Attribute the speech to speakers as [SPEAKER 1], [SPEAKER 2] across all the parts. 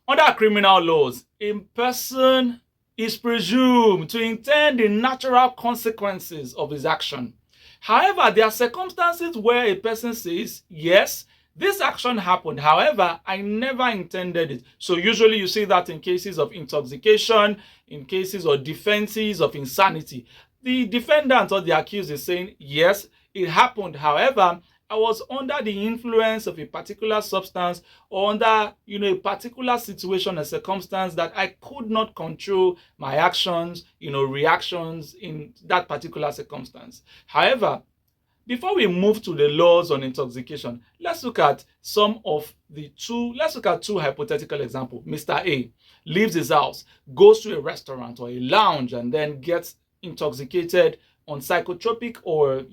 [SPEAKER 1] Under criminal laws, a person is presumed to intend the natural consequences of his action. However, there are circumstances where a person says, yes, this action happened. However, I never intended it. So usually you see that in cases of intoxication, in cases or defenses of insanity. The defendant or the accused is saying, yes, it happened. However, I was under the influence of a particular substance or under, a particular situation or circumstance that I could not control my actions, reactions in that particular circumstance. However, before we move to the laws on intoxication, let's look at two hypothetical examples. Mr. A leaves his house, goes to a restaurant or a lounge, and then gets intoxicated on psychotropic or,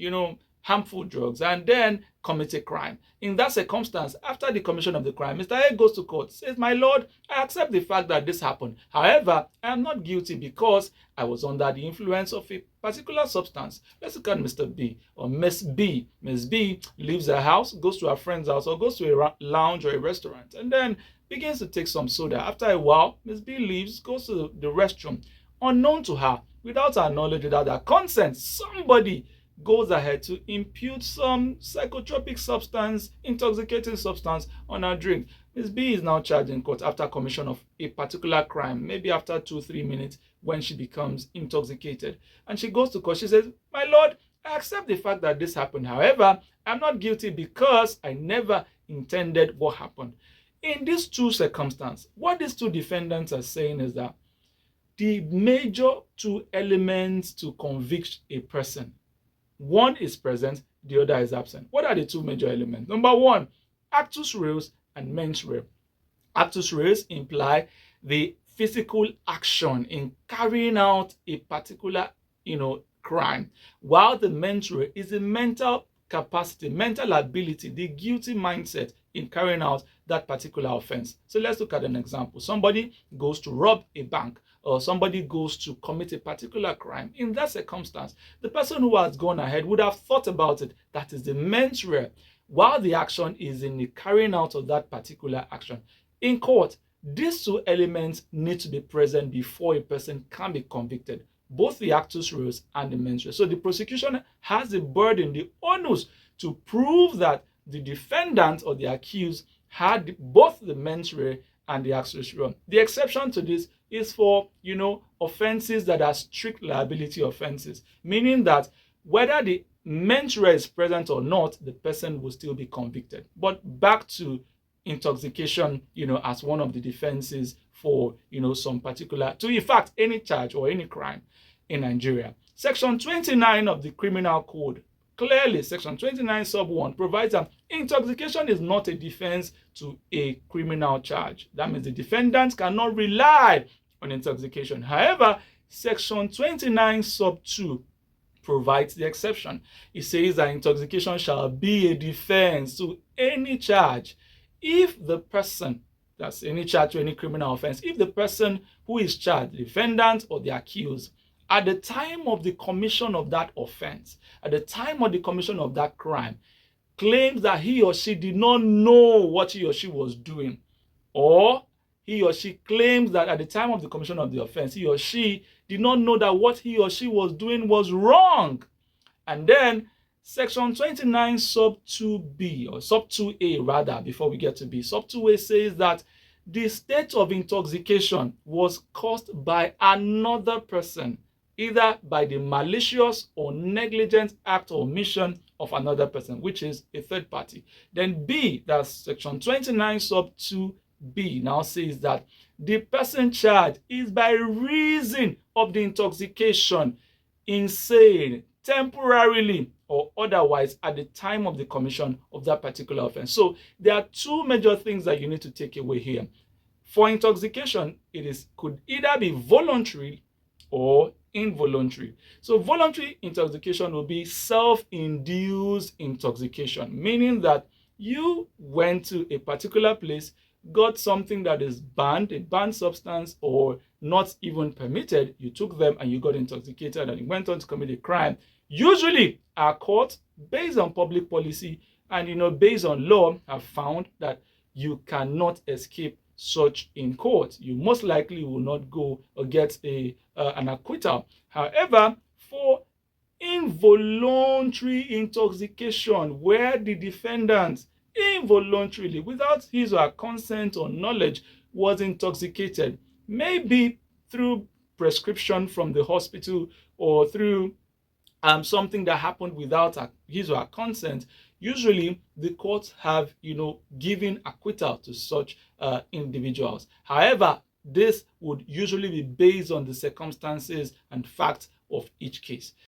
[SPEAKER 1] harmful drugs, and then commit a crime. In that circumstance, after the commission of the crime, Mr. A goes to court, says, my lord, I accept the fact that this happened. However, I am not guilty because I was under the influence of a particular substance. Let's look at Mr. B or Miss B. Miss B leaves her house, goes to her friend's house, or goes to a lounge or a restaurant, and then begins to take some soda. After a while, Miss B leaves, goes to the restroom. Unknown to her, without her knowledge, without her consent, somebody goes ahead to impute some psychotropic substance, intoxicating substance on her drink. Ms. B is now charged in court after commission of a particular crime, maybe after 2-3 minutes when she becomes intoxicated. And she goes to court. She says, my lord, I accept the fact that this happened. However, I'm not guilty because I never intended what happened. In these two circumstances, what these two defendants are saying is that the major two elements to convict a person, one is present, the other is absent. What are the two major elements? Number one, actus reus and mens rea. Actus reus imply the physical action in carrying out a particular, crime, while the mens rea is the mental capacity, mental ability, the guilty mindset in carrying out that particular offense. So let's look at an example. Somebody goes to rob a bank, or somebody goes to commit a particular crime. In that circumstance, the person who has gone ahead would have thought about it. That is the mens rea, while the action is in the carrying out of that particular action. In court, these two elements need to be present before a person can be convicted, both the actus reus and the mens rea. So the prosecution has the burden, the onus, to prove that the defendant or the accused had both the mens rea and the actus reus. The exception to this is for, offenses that are strict liability offenses, meaning that whether the mens rea is present or not, the person will still be convicted. But back to intoxication, as one of the defenses for, some particular, to in fact, any charge or any crime in Nigeria. Section 29 of the Criminal Code, clearly, Section 29 sub 1 provides that intoxication is not a defense to a criminal charge. That means the defendant cannot rely on intoxication. However, Section 29 sub 2 provides the exception. It says that intoxication shall be a defense to any charge if the person, that's any charge to any criminal offense, if the person who is charged, the defendant or the accused, at the time of the commission of that offense, at the time of the commission of that crime, claims that he or she did not know what he or she was doing, or he or she claims that at the time of the commission of the offense, he or she did not know that what he or she was doing was wrong. And then Section 29 sub 2b, or sub 2a rather, before we get to b, sub 2a says that the state of intoxication was caused by another person, either by the malicious or negligent act or omission of another person, which is a third party. Then B, that's Section 29 sub 2b, now says that the person charged is by reason of the intoxication insane, temporarily or otherwise at the time of the commission of that particular offense. So there are two major things that you need to take away here. For intoxication, could either be voluntary or involuntary. So voluntary intoxication will be self-induced intoxication, meaning that you went to a particular place, got something that is banned, a banned substance, or not even permitted, you took them and you got intoxicated and you went on to commit a crime. Usually our courts, based on public policy and based on law, have found that you cannot escape such in court. You most likely will not go or get an acquittal. However, for involuntary intoxication, where the defendant involuntarily, without his or her consent or knowledge, was intoxicated, maybe through prescription from the hospital or through something that happened without his or her consent, usually the courts have, given acquittal to such individuals. However, this would usually be based on the circumstances and facts of each case.